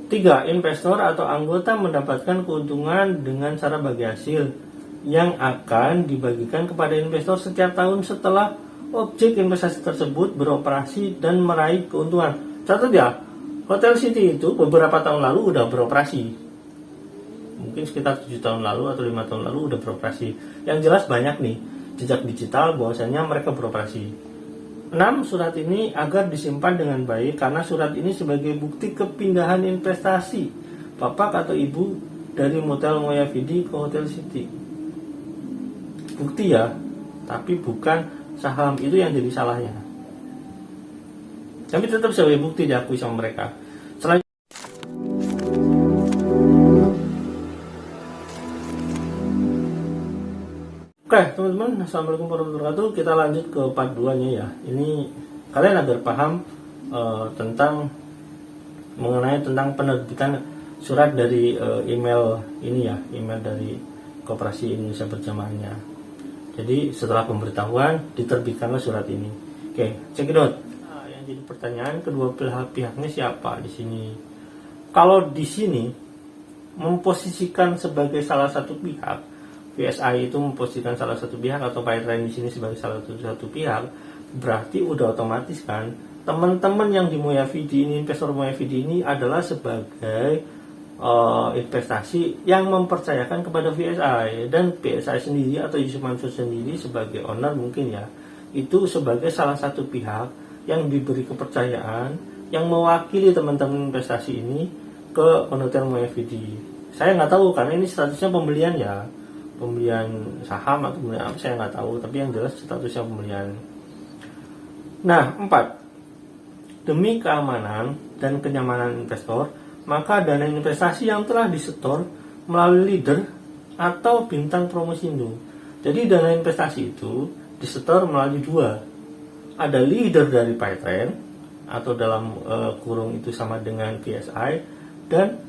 3. Investor atau anggota mendapatkan keuntungan dengan cara bagi hasil yang akan dibagikan kepada investor setiap tahun setelah objek investasi tersebut beroperasi dan meraih keuntungan. Catat ya, Hotel City itu beberapa tahun lalu udah beroperasi. Mungkin sekitar 7 tahun lalu atau 5 tahun lalu udah beroperasi. Yang jelas banyak nih jejak digital bahwasanya mereka beroperasi. 6. Surat ini agar disimpan dengan baik karena surat ini sebagai bukti kepindahan investasi bapak atau ibu dari Motel Moyavidi ke Hotel City. Bukti ya, tapi bukan saham, itu yang jadi salahnya. Tapi tetap sebagai bukti diakui sama mereka. Selanjutnya, oke teman-teman, assalamualaikum warahmatullahi wabarakatuh. Kita lanjut ke part 2-nya ya. Ini kalian agar paham tentang mengenai tentang penerbitan surat dari email ini ya, email dari Koperasi Indonesia Berjamaahnya. Jadi setelah pemberitahuan diterbitkanlah surat ini. Oke, cekidot. Nah, yang jadi pertanyaan, kedua pihaknya siapa di sini? Kalau di sini memposisikan sebagai salah satu pihak, VSI itu memposisikan salah satu pihak atau Pipeline di sini sebagai salah satu pihak, berarti udah otomatis kan teman-teman yang di Moyavidi ini, investor Moyavidi ini adalah sebagai investasi yang mempercayakan kepada VSI, dan VSI sendiri atau Yusuf Mansur sendiri sebagai owner mungkin ya, itu sebagai salah satu pihak yang diberi kepercayaan yang mewakili teman-teman investasi ini ke Hotel Moyavidi. Saya nggak tahu karena ini statusnya pembelian ya, pembelian saham atau pembelian apa saya nggak tahu, tapi yang jelas statusnya pembelian. Nah, 4. Demi keamanan dan kenyamanan investor, maka dana investasi yang telah disetor melalui leader atau bintang promosindo. Jadi dana investasi itu disetor melalui 2. Ada leader dari Pipeline atau dalam kurung itu sama dengan VSI, dan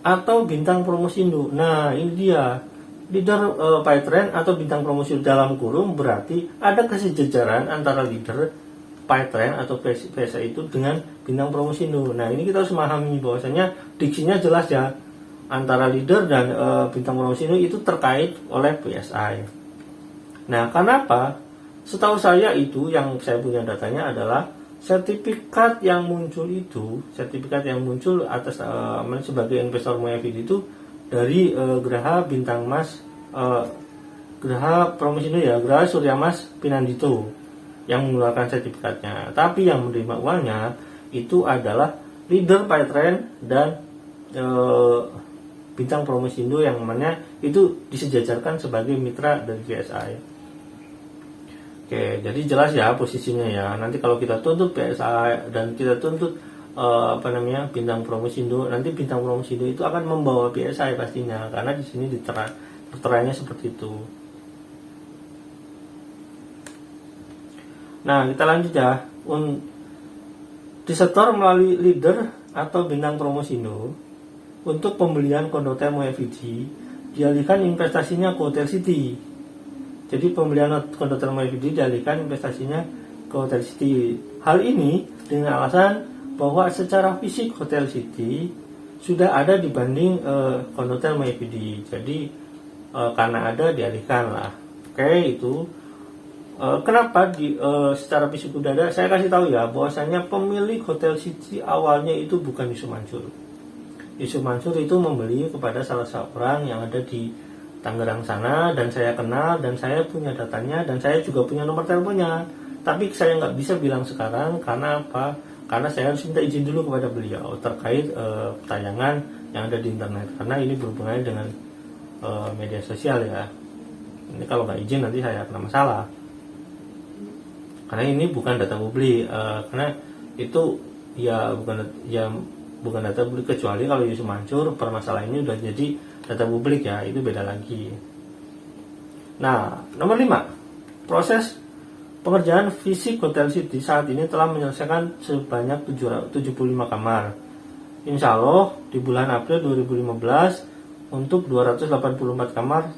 atau bintang promosindo. Nah, ini dia. Leader Pipeline atau bintang promosi dalam kurung berarti ada kesejajaran antara leader Pipeline atau PSA itu dengan bintang promosindo. Nah, ini kita harus memahami bahwasanya diksinya jelas ya, antara leader dan bintang promosindo itu terkait oleh PSI. Nah, kenapa? Setahu saya itu yang saya punya datanya adalah sertifikat yang muncul atas sebagai investor Moyavidi itu dari Geraha Bintang Mas, Geraha Promosindo ya, Geraha Surya Mas Pinandito yang mengeluarkan sertifikatnya. Tapi yang menerima uangnya itu adalah leader Pipeline dan Bintang Promosindo yang mana itu disejajarkan sebagai mitra dari VSI. Oke, jadi jelas ya posisinya ya. Nanti kalau kita tuntut PSI dan kita tuntut bintang promosindo, nanti bintang promosindo itu akan membawa PSI pastinya, karena di sini tertera seperti itu. Nah, kita lanjut ya. Disetor melalui leader atau bintang promosindo untuk pembelian Kondotel Moyavidi, dialihkan investasinya ke Hotel City. Jadi pembelian Kondotel Moyavidi dialihkan investasinya ke Hotel City. Hal ini dengan alasan bahwa secara fisik Hotel City sudah ada dibanding Kondotel Moyavidi. Jadi karena ada dialihkan lah. Oke, itu kenapa secara fisik sudah ada? Saya kasih tahu ya, bahwasanya pemilik Hotel City awalnya itu bukan Yusuf Mansur. Yusuf Mansur itu membeli kepada salah seorang yang ada di Tangerang sana, dan saya kenal dan saya punya datanya dan saya juga punya nomor teleponnya. Tapi saya nggak bisa bilang sekarang karena apa? Karena saya harus minta izin dulu kepada beliau terkait tayangan yang ada di internet, karena ini berhubungannya dengan media sosial ya. Ini kalau nggak izin nanti saya kena masalah, karena ini bukan data publik, karena itu ya bukan data publik, kecuali kalau Yusuf Mansur permasalahan ini udah jadi data publik ya, itu beda lagi. Nah, nomor 5, proses pengerjaan fisik Hotel City saat ini telah menyelesaikan sebanyak 75 kamar. Insya Allah di bulan April 2015 untuk 284 kamar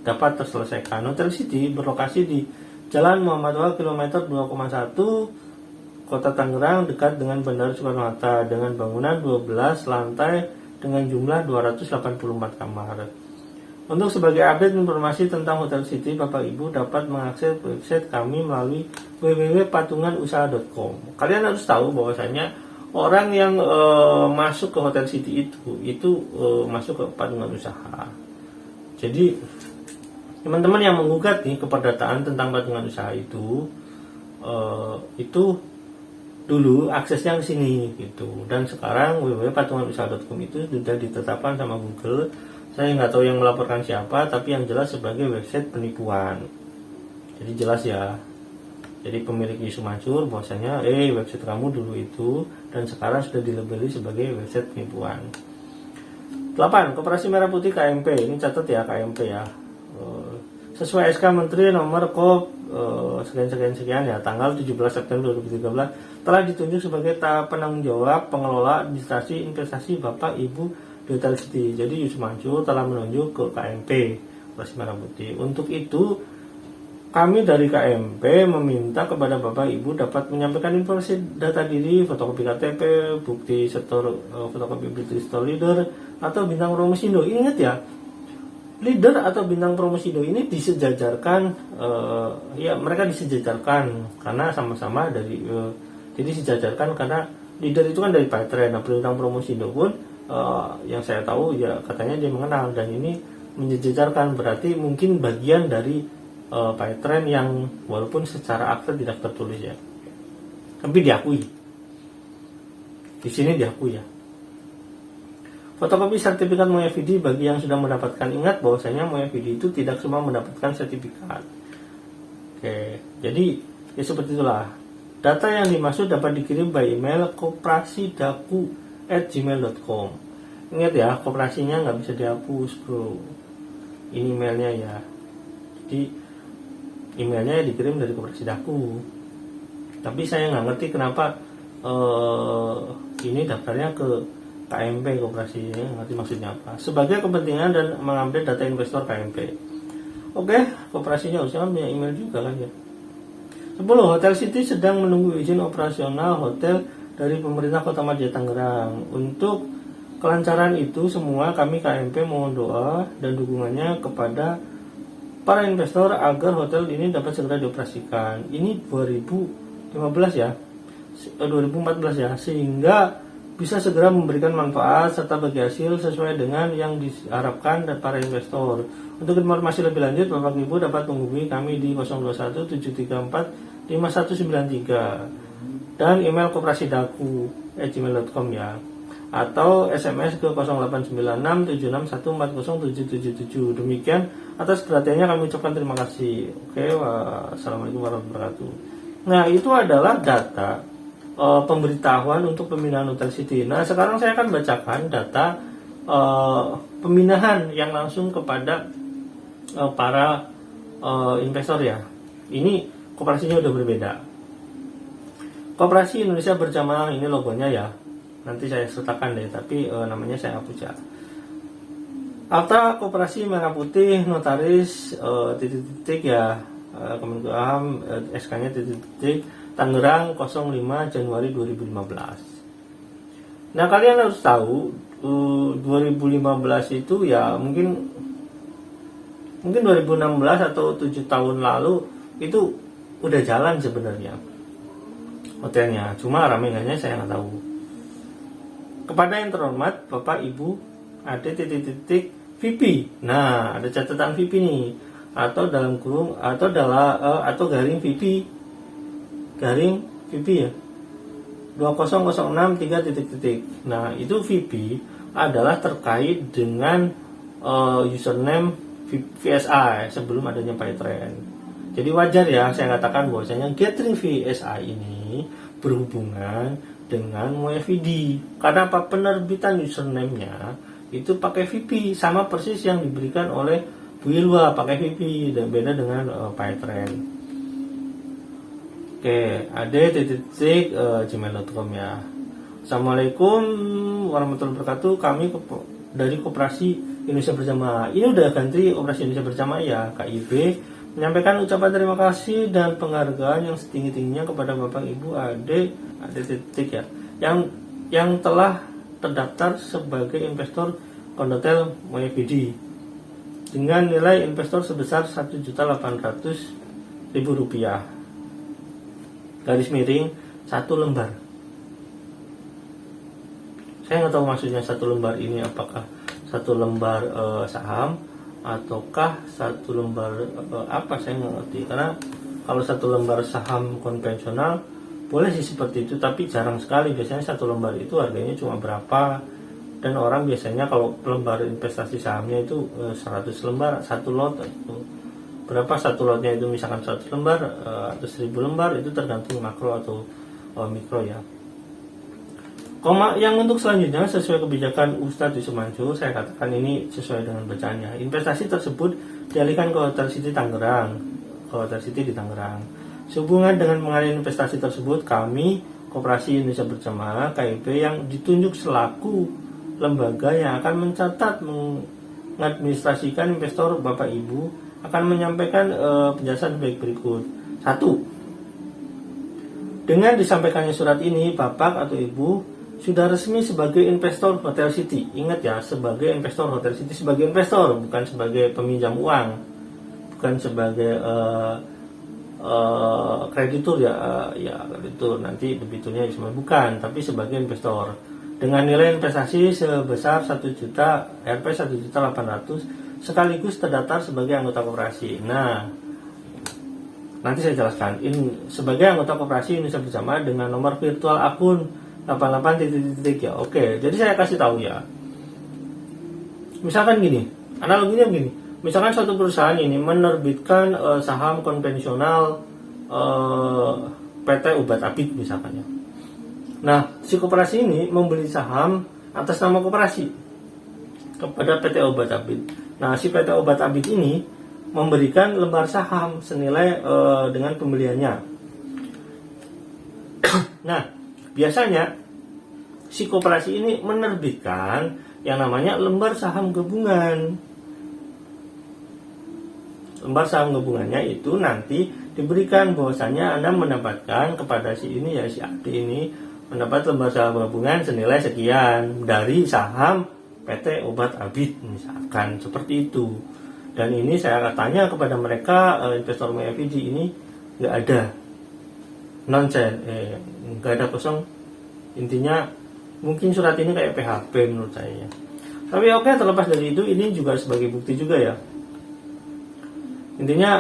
dapat terselesaikan. Hotel City berlokasi di Jalan Muhammad Wahab kilometer 2,1 Kota Tangerang, dekat dengan Bandara Soekarno-Hatta, dengan bangunan 12 lantai dengan jumlah 284 kamar. Untuk sebagai update informasi tentang Hotel City, Bapak Ibu dapat mengakses website kami melalui www.patunganusaha.com. Kalian harus tahu bahwasanya orang yang masuk ke Hotel City itu masuk ke patungan usaha. Jadi teman-teman yang menggugat nih keperdataan tentang patungan usaha itu dulu aksesnya ke sini gitu, dan sekarang www.patunganusaha.com itu sudah ditetapkan sama Google. Saya nggak tahu yang melaporkan siapa, tapi yang jelas sebagai website penipuan. Jadi jelas ya. Jadi pemilik isu Mansur bahwasanya website kamu dulu itu dan sekarang sudah dilabeli sebagai website penipuan. 8. Koperasi Merah Putih KMP. Ini catat ya, KMP ya. Sesuai SK Menteri nomor Kop sekian ya, tanggal 17 September 2013 telah ditunjuk sebagai penanggung jawab pengelola administrasi investasi Bapak Ibu di Hotel City. Jadi Yusuf Mansur telah menunjuk ke KMP Koperasi Merah Putih. Untuk itu kami dari KMP meminta kepada Bapak Ibu dapat menyampaikan informasi data diri, fotokopi KTP, bukti setor, fotokopi bukti store leader atau bintang promosindo. Ingat ya, leader atau bintang promosindo ini disejajarkan, ya mereka disejajarkan karena sama-sama dari, jadi disejajarkan karena leader itu kan dari Paytrend. Nah, bintang promosindo pun yang saya tahu ya katanya dia mengenal, dan ini menyejajarkan berarti mungkin bagian dari Paytrend yang walaupun secara akte tidak tertulis ya, tapi diakui. Di sini diakui ya. Fotokopi sertifikat MoyaVD bagi yang sudah mendapatkan. Ingat bahwasanya MoyaVD itu tidak semua mendapatkan sertifikat. Oke, jadi ya seperti itulah. Data yang dimaksud dapat dikirim by email koperasidaku@gmail.com. Ingat ya, koperasinya nggak bisa dihapus bro. Ini emailnya ya. Jadi emailnya dikirim dari Koperasi Daku. Tapi saya nggak ngerti kenapa ini daftarnya ke KMP Koperasi, ngerti maksudnya apa. Sebagai kepentingan dan mengambil data investor KMP. Oke, Koperasinya harusnya punya email juga kan ya. 10. Hotel City sedang menunggu izin operasional hotel dari pemerintah Kota Madia Tangerang. Untuk kelancaran itu semua kami KMP mohon doa dan dukungannya kepada para investor agar hotel ini dapat segera dioperasikan. Ini 2015 ya, 2014 ya, sehingga bisa segera memberikan manfaat serta bagi hasil sesuai dengan yang diharapkan dan para investor. Untuk informasi lebih lanjut, Bapak Ibu dapat menghubungi kami di 0217345193 dan email koperasidaku@gmail.com ya, atau SMS ke 089676140777. Demikian, atas perhatiannya kami ucapkan terima kasih. Oke, wassalamualaikum warahmatullahi wabarakatuh. Nah, itu adalah data pemberitahuan untuk pemindahan Hotel City. Nah, sekarang saya akan bacakan data pemindahan yang langsung kepada para investor ya. Ini koperasinya udah berbeda. Koperasi Indonesia Berjamaah, ini logonya ya. Nanti saya sertakan deh, tapi namanya saya hapus ya. Akta Koperasi Merah Putih Notaris titik-titik ya, Kemenkumham, SK-nya titik-titik Tangerang 05 Januari 2015. Nah, kalian harus tahu 2015 itu ya mungkin 2016 atau 7 tahun lalu itu udah jalan sebenarnya hotelnya, cuma rame enggaknya saya nggak tahu. Kepada yang terhormat Bapak Ibu, ada titik-titik VP. Nah, ada catatan VP nih, atau dalam kurung atau garing VP ya 20063 titik-titik. Nah, itu VP adalah terkait dengan username VSI sebelum adanya Paytrend. Jadi wajar ya saya katakan bahwasanya Gathering VSI ini berhubungan dengan MoyaVD. Karena apa? Penerbitan username-nya itu pakai VP, sama persis yang diberikan oleh Bu Ilwa pakai VP, dan beda dengan Paytrend. Oke, titik gmail.com ya. Assalamualaikum warahmatullahi wabarakatuh. Kami dari Koperasi Indonesia Berjamaah. Ini udah ganti Koperasi Indonesia Berjamaah ya, KIB menyampaikan ucapan terima kasih dan penghargaan yang setinggi-tingginya kepada Bapak Ibu Ade titik ya, yang telah terdaftar sebagai investor Kondotel MyFD dengan nilai investor sebesar Rp1.800.000. Garis miring 1 lembar. Saya nggak tahu maksudnya 1 lembar ini apakah 1 lembar saham ataukah 1 lembar apa, saya nggak ngerti. Karena kalau 1 lembar saham konvensional boleh sih seperti itu, tapi jarang sekali. Biasanya 1 lembar itu harganya cuma berapa, dan orang biasanya kalau lembar investasi sahamnya itu 100 lembar 1 lot itu berapa, 1 lotnya itu misalkan 100 lembar atau 1000 lembar, itu tergantung makro atau mikro ya. Yang untuk selanjutnya sesuai kebijakan Ustadz Yusuf Mansur, saya katakan ini sesuai dengan bacaannya. Investasi tersebut dialihkan ke Hotel City Tangerang, di Tangerang. Sehubungan dengan mengalih investasi tersebut, kami Koperasi Indonesia Berjamaah (KIP) yang ditunjuk selaku lembaga yang akan mencatat, mengadministrasikan investor Bapak Ibu akan menyampaikan penjelasan baik berikut. 1. Dengan disampaikannya surat ini, Bapak atau Ibu sudah resmi sebagai investor Hotel City. Ingat ya, sebagai investor Hotel City, sebagai investor, bukan sebagai peminjam uang, bukan sebagai kreditur ya, kreditur nanti debiturnya semua, bukan, tapi sebagai investor dengan nilai investasi sebesar Rp1.800.000 sekaligus terdaftar sebagai anggota koperasi. Nah, nanti saya jelaskan. Ini sebagai anggota Koperasi Indonesia Berjamaah dengan nomor virtual akun 88 ya. Oke, jadi saya kasih tahu ya. Misalkan gini, analoginya begini. Misalkan suatu perusahaan ini menerbitkan saham konvensional PT Obat Abid misalkan ya. Nah, si koperasi ini membeli saham atas nama koperasi kepada PT Obat Abid. Nah, si PT Obat Abid ini memberikan lembar saham senilai dengan pembeliannya. Nah, biasanya si koperasi ini menerbitkan yang namanya lembar saham gabungan. Lembar saham gabungannya itu nanti diberikan bahwasanya Anda mendapatkan kepada si ini ya, si Ade ini mendapat lembar saham gabungan senilai sekian dari saham PT Obat Abid misalkan, seperti itu. Dan ini saya tanya kepada mereka, investor MyFD ini nggak ada nonsen, nggak ada kosong. Intinya mungkin surat ini kayak PHP menurut saya. Tapi oke, terlepas dari itu, ini juga sebagai bukti juga ya. Intinya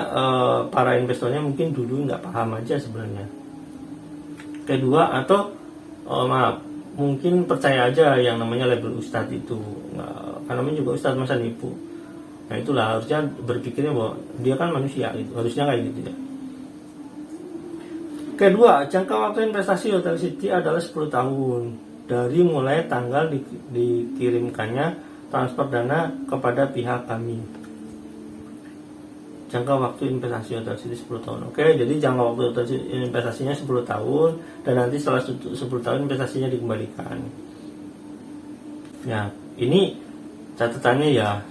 para investornya mungkin dulu nggak paham aja sebenarnya. Kedua, atau mungkin percaya aja yang namanya label Ustadz itu, karena namanya juga Ustadz masa nipu. Nah itulah, harusnya berpikirnya bahwa dia kan manusia, itu harusnya kayak gitu ya. Kedua, jangka waktu investasi Hotel City adalah 10 tahun dari mulai tanggal dikirimkannya transfer dana kepada pihak kami. Jangka waktu investasi Hotel City 10 tahun. Oke, jadi jangka waktu investasinya 10 tahun dan nanti setelah 10 tahun investasinya dikembalikan. Ya, ini catatannya ya.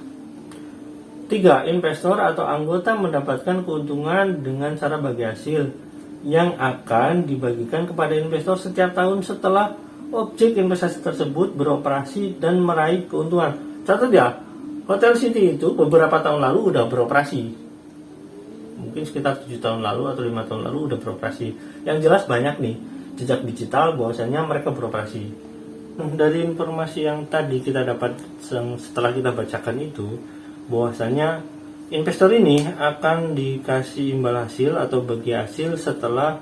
3. Investor atau anggota mendapatkan keuntungan dengan cara bagi hasil yang akan dibagikan kepada investor setiap tahun setelah objek investasi tersebut beroperasi dan meraih keuntungan. Catat ya, Hotel City itu beberapa tahun lalu udah beroperasi. Mungkin sekitar 7 tahun lalu atau 5 tahun lalu udah beroperasi. Yang jelas banyak nih jejak digital bahwasanya mereka beroperasi. Nah, dari informasi yang tadi kita dapat setelah kita bacakan itu, bahwasanya investor ini akan dikasih imbal hasil atau bagi hasil setelah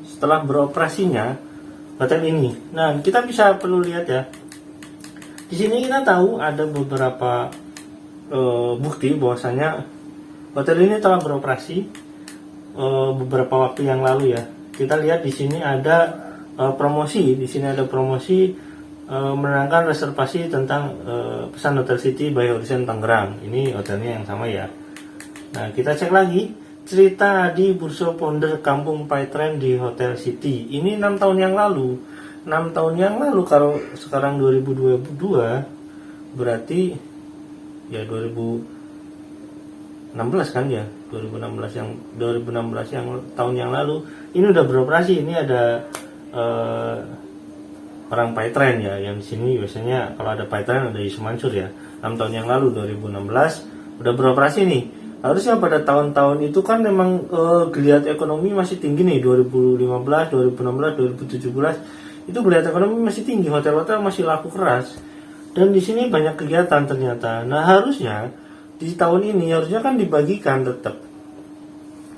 setelah beroperasinya hotel ini. Nah, kita bisa perlu lihat ya. Di sini kita tahu ada beberapa bukti bahwasanya hotel ini telah beroperasi beberapa waktu yang lalu ya. Kita lihat di sini ada promosi, menenangkan reservasi tentang pesan Hotel City by Horizon Tangerang. Ini hotelnya yang sama ya. Nah, kita cek lagi cerita di Bursa Founder Kampung Paitren di Hotel City. Ini 6 tahun yang lalu. 6 tahun yang lalu, kalau sekarang 2022 berarti ya 2019 kan ya, 2016 yang tahun yang lalu ini udah beroperasi. Ini ada orang Paytren ya, yang di sini biasanya kalau ada Paytren ada Yusuf Mansur ya. 6 tahun yang lalu 2016 udah beroperasi nih. Harusnya pada tahun-tahun itu kan memang geliat ekonomi masih tinggi nih, 2015, 2016, 2017 itu geliat ekonomi masih tinggi, hotel-hotel masih laku keras. Dan di sini banyak kegiatan ternyata. Nah, harusnya di tahun ini harusnya kan dibagikan tetap.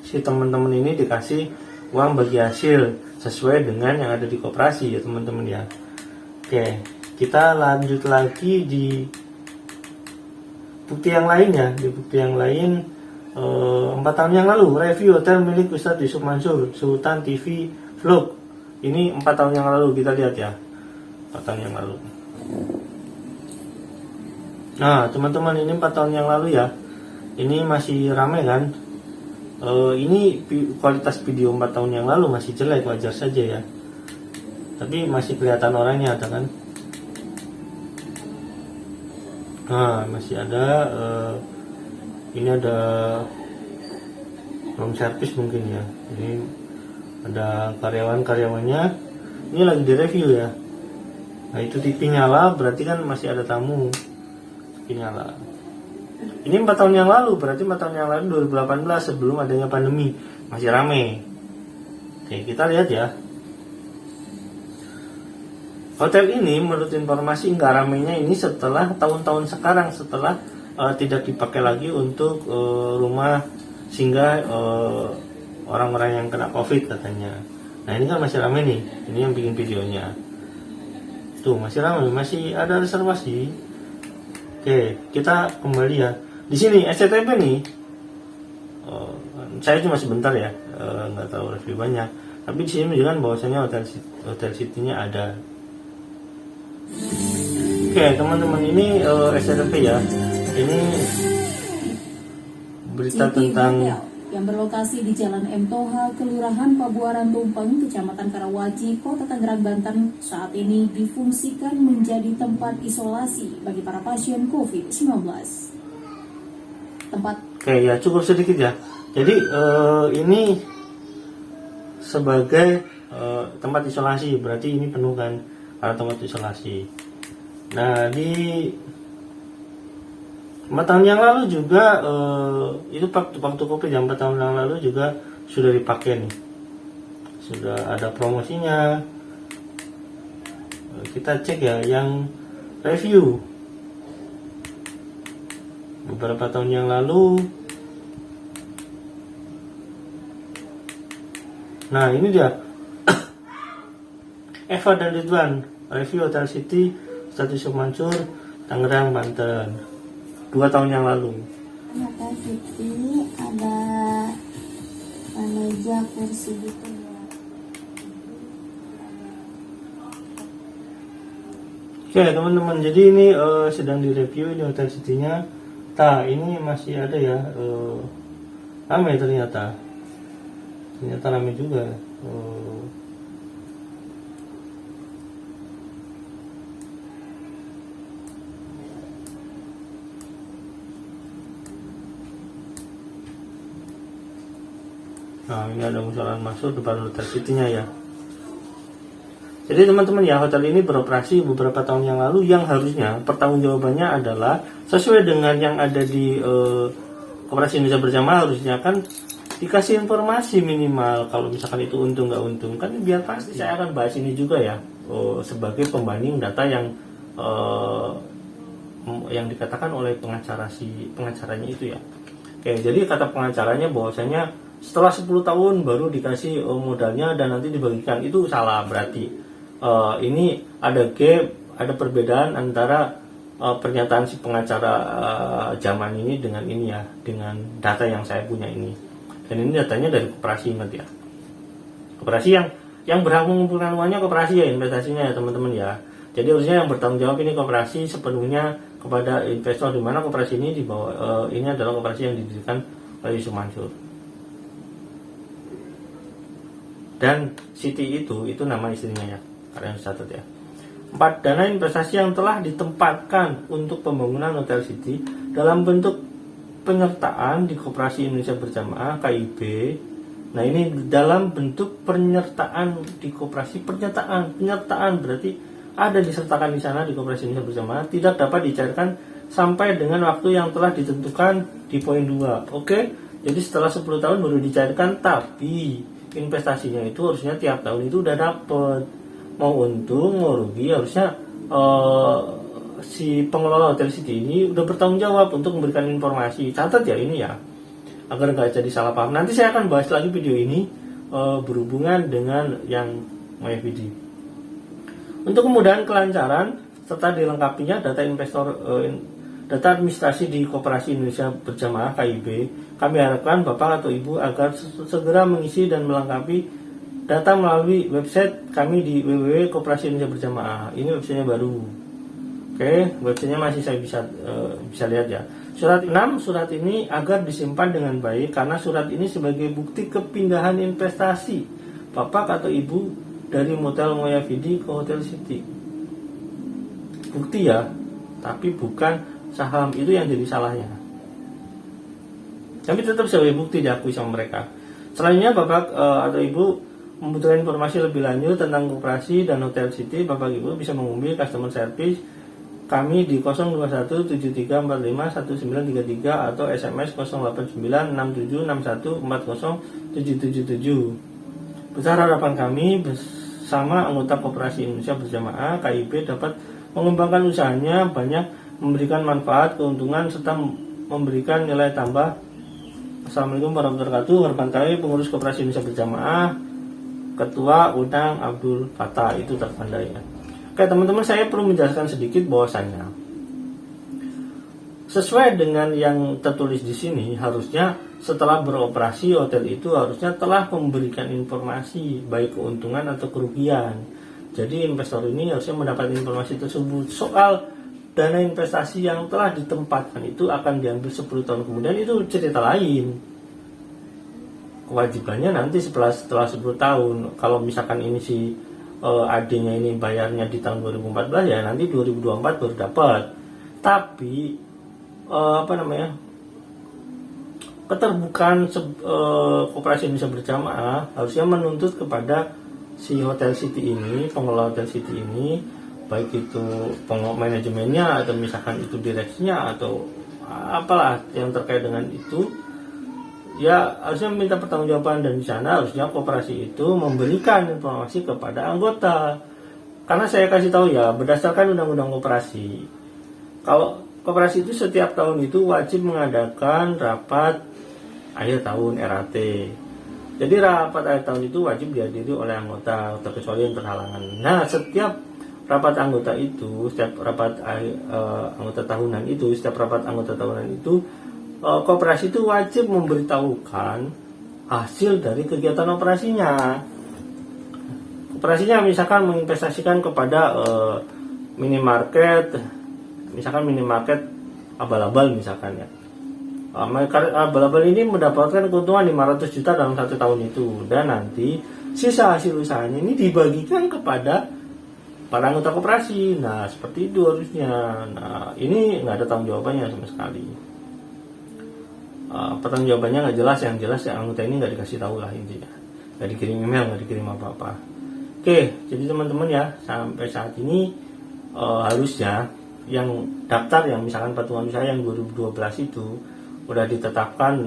Si teman-teman ini dikasih uang bagi hasil sesuai dengan yang ada di koperasi ya teman-teman ya. Oke, kita lanjut lagi di bukti yang lain ya. Di bukti yang lain 4 tahun yang lalu review hotel milik Ustadz Yusuf Mansur, Sultan TV Vlog. Ini 4 tahun yang lalu, kita lihat ya, 4 tahun yang lalu. Nah teman-teman, ini 4 tahun yang lalu ya. Ini masih ramai kan. Ini kualitas video 4 tahun yang lalu masih jelek, wajar saja ya. Tapi masih kelihatan orangnya ada kan. Nah masih ada. Ini ada room service mungkin ya. Ini ada karyawan-karyawannya. Ini lagi direview ya. Nah itu TV nyala, berarti kan masih ada tamu. Nyala. Ini 4 tahun yang lalu, berarti 4 tahun yang lalu 2018 sebelum adanya pandemi, masih rame. Oke, kita lihat ya. Hotel ini menurut informasi nggak ramenya ini setelah tahun-tahun sekarang, setelah tidak dipakai lagi untuk rumah singgah orang-orang yang kena COVID katanya. Nah ini kan masih rame nih, ini yang bikin videonya. Tuh masih rame, masih ada reservasi. Oke, kita kembali ya. Di sini SCTV nih, saya cuma sebentar ya, nggak tahu review banyak. Tapi di sini menunjukkan bahwasanya hotel City-nya ada. Oke, teman-teman, ini SCTV ya. Ini berita City tentang Hotel yang berlokasi di Jalan M. Toha, Kelurahan Pabuaran Tumpeng, Kecamatan Karawaci, Kota Tangerang, Banten, saat ini difungsikan menjadi tempat isolasi bagi para pasien COVID-19. Oke ya, cukup sedikit ya. Jadi ini sebagai tempat isolasi, berarti ini penuh kan karena tempat isolasi. Nah di 4 tahun yang lalu juga itu waktu COVID yang 4 tahun yang lalu juga sudah dipakai nih, sudah ada promosinya. Kita cek ya yang review beberapa tahun yang lalu. Nah ini dia Eva dan Ridwan review Hotel City Ustadz Yusuf Mansur, Tangerang, Banten, 2 tahun yang lalu. Hotel City ada meja kursi gitu ya. Oke teman-teman, jadi ini sedang direview ini Hotel City-nya. Nah ini masih ada ya, ramai ternyata ramai juga. Nah ini ada musola masuk depan Hotel City-nya ya. Jadi teman-teman ya, hotel ini beroperasi beberapa tahun yang lalu, yang harusnya pertanggungjawabannya adalah sesuai dengan yang ada di Koperasi Indonesia Bersama. Harusnya kan dikasih informasi minimal kalau misalkan itu untung nggak untung, kan biar pasti. Saya akan bahas ini juga ya, sebagai pembanding data yang dikatakan oleh pengacaranya itu ya. Oke, jadi kata pengacaranya bahwasanya setelah 10 tahun baru dikasih modalnya dan nanti dibagikan, itu salah berarti. Ini ada gap, ada perbedaan antara pernyataan si pengacara zaman ini dengan ini ya, dengan data yang saya punya ini. Dan ini datanya dari koperasi, ingat ya. Koperasi yang berhak mengumpulkan uangnya koperasi ya, investasinya ya teman-teman ya. Jadi harusnya yang bertanggung jawab ini koperasi sepenuhnya kepada investor, di mana koperasi ini ini adalah koperasi yang didirikan oleh Yusuf Mansur. Dan Siti itu nama istrinya ya, kalian catat ya. 4. Dana investasi yang telah ditempatkan untuk pembangunan Hotel City dalam bentuk penyertaan di Koperasi Indonesia Berjamaah KIB. Nah, ini dalam bentuk penyertaan di koperasi, penyertaan berarti ada disertakan di sana di Koperasi Indonesia Berjamaah, tidak dapat dicairkan sampai dengan waktu yang telah ditentukan di poin 2. Oke, jadi setelah 10 tahun baru dicairkan, tapi investasinya itu harusnya tiap tahun itu udah dapat. Mau untung, mau rugi, harusnya si pengelola Hotel City ini udah bertanggung jawab untuk memberikan informasi. Catat ya ini ya, agar nggak jadi salah paham. Nanti saya akan bahas lagi video ini berhubungan dengan yang MoyaVD. Untuk kemudahan kelancaran serta dilengkapinya data investor, data administrasi di Koperasi Indonesia Berjamaah KIB, kami harapkan Bapak atau Ibu agar segera mengisi dan melengkapi data melalui website kami di www.koperasi Indonesia Berjamaah. Ini websitenya baru. Oke, websitenya masih saya bisa lihat ya. Surat 6, surat ini agar disimpan dengan baik karena surat ini sebagai bukti kepindahan investasi Bapak atau Ibu dari Motel MoyaVD ke Hotel City. Bukti ya, tapi bukan saham, itu yang jadi salahnya. Tapi tetap sebagai bukti diakui sama mereka. Selanjutnya Bapak atau Ibu membutuhkan informasi lebih lanjut tentang Koperasi dan Hotel City, Bapak Ibu bisa menghubungi customer service kami di 02173451933 atau SMS 089676140777. Besar harapan kami bersama anggota Koperasi Indonesia Berjamaah KIB dapat mengembangkan usahanya, banyak memberikan manfaat, keuntungan, serta memberikan nilai tambah. Assalamualaikum warahmatullahi wabarakatuh. Harapan kami pengurus Koperasi Indonesia Berjamaah, Ketua Udang Abdul Fattah, itu tertandai ya. Oke teman-teman, saya perlu menjelaskan sedikit bahwasanya sesuai dengan yang tertulis di sini, harusnya setelah beroperasi hotel itu harusnya telah memberikan informasi baik keuntungan atau kerugian. Jadi investor ini harusnya mendapat informasi tersebut. Soal dana investasi yang telah ditempatkan itu akan diambil 10 tahun kemudian, itu cerita lain. Kewajibannya nanti setelah 10 tahun. Kalau misalkan ini si AD-nya ini bayarnya di tahun 2014, ya nanti 2024 baru dapat. Tapi keterbukaan Koperasi Indonesia Berjamaah harusnya menuntut kepada si Hotel City ini, pengelola Hotel City ini, baik itu manajemennya atau misalkan itu direksinya atau apalah yang terkait dengan itu, ya harusnya meminta pertanggungjawaban. Dan di sana harusnya koperasi itu memberikan informasi kepada anggota. Karena saya kasih tahu ya, berdasarkan undang-undang koperasi, kalau koperasi itu setiap tahun itu wajib mengadakan rapat akhir tahun RAT. Jadi rapat akhir tahun itu wajib dihadiri oleh anggota, terkecuali yang berhalangan. Nah, setiap rapat anggota itu, setiap rapat anggota tahunan itu, koperasi itu wajib memberitahukan hasil dari kegiatan operasinya. Koperasinya misalkan menginvestasikan kepada minimarket, misalkan minimarket abal-abal misalkan ya. Abal-abal ini mendapatkan keuntungan 500 juta dalam 1 tahun itu, dan nanti sisa hasil usahanya ini dibagikan kepada para anggota koperasi. Nah, seperti itu harusnya. Nah, ini nggak ada tanggung jawabannya sama sekali. Pertanggung jawabannya nggak jelas. Yang jelas ya anggota ini nggak dikasih tahu lah intinya, nggak dikirim email, nggak dikirim apa-apa. Oke, jadi teman-teman ya, sampai saat ini harusnya yang daftar yang misalkan patungan usaha yang 2012 itu udah ditetapkan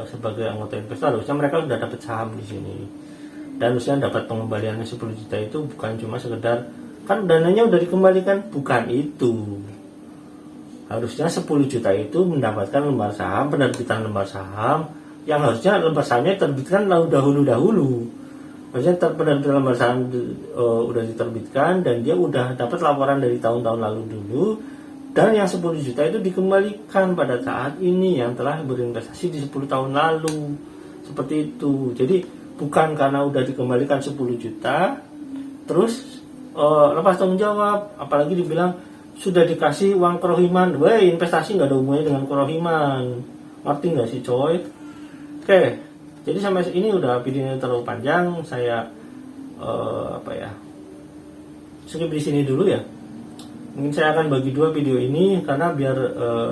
sebagai anggota investor, harusnya mereka sudah dapat saham di sini, dan harusnya dapat pengembaliannya 10 juta itu bukan cuma sekedar kan dananya udah dikembalikan, bukan itu. Harusnya 10 juta itu mendapatkan lembar saham, penerbitan lembar saham, yang harusnya lembar sahamnya terbitkan dahulu. Harusnya penerbitan lembar saham udah diterbitkan dan dia udah dapat laporan dari tahun-tahun lalu dulu, dan yang 10 juta itu dikembalikan pada saat ini yang telah berinvestasi di 10 tahun lalu. Seperti itu. Jadi bukan karena udah dikembalikan 10 juta terus lepas tanggung jawab, apalagi dibilang sudah dikasih uang kerohiman. Weh, investasi nggak ada hubungannya dengan kerohiman. Ngerti nggak sih coy? Oke, jadi sampai ini udah videonya terlalu panjang. Saya skip di sini dulu ya. Mungkin saya akan bagi dua video ini karena biar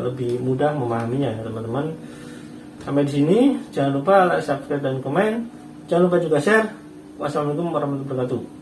lebih mudah memahaminya ya teman-teman. Sampai di sini, jangan lupa like, subscribe, dan komen. Jangan lupa juga share. Wassalamualaikum warahmatullahi wabarakatuh.